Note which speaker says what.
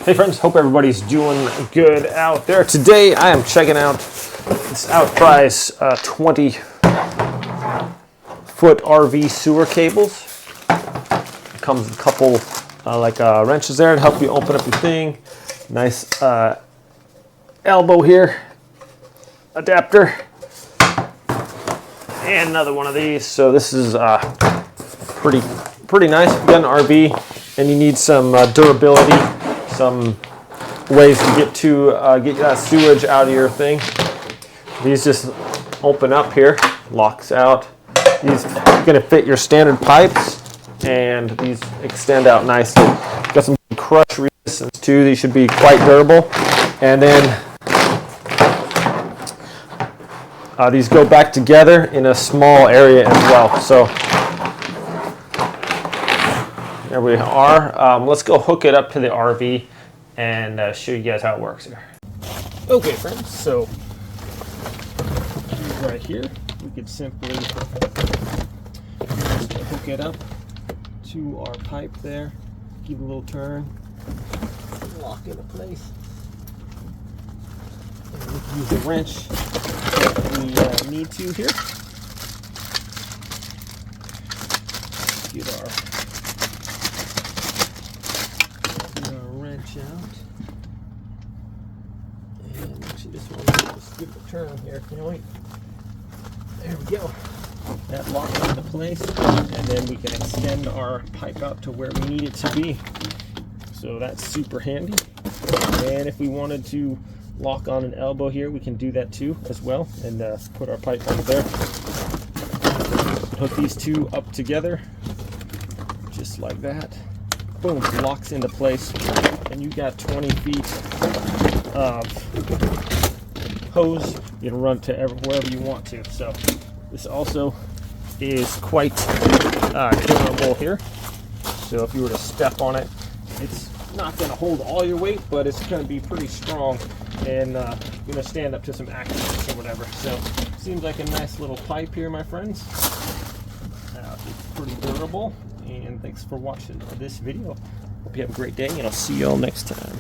Speaker 1: Hey friends, hope everybody's doing good out there. Today I am checking out this OUTPRIZE 20-foot RV sewer cables. It comes with a couple wrenches there to help you open up your thing. Nice elbow here, adapter, and another one of these. So this is pretty nice. If you got an RV and you need some durability, some ways to get that sewage out of your thing. These just open up here, locks out. These are going to fit your standard pipes, and these extend out nicely. Got some crush resistance too. These should be quite durable. And then these go back together in a small area as well. So there we are. Let's go hook it up to the RV and show you guys how it works here. Okay friends, so right here, we could simply hook it up to our pipe there, give it a little turn, lock into place. And we can use a wrench if we need to here. Get our wrench out. And actually this one, just give it a turn here, can you wait? There we go. That locks into place, and then we can extend our pipe out to where we need it to be. So that's super handy. And if we wanted to lock on an elbow here, we can do that too as well, and put our pipe under there. Hook these two up together, just like that. Boom, locks into place, and you got 20 feet of hose. You can run to wherever you want to. So this also is quite durable here. So if you were to step on it, it's not going to hold all your weight, but it's going to be pretty strong and going to stand up to some accidents or whatever. So seems like a nice little pipe here, my friends. It's pretty durable. And thanks for watching this video. Hope you have a great day, and I'll see you all next time.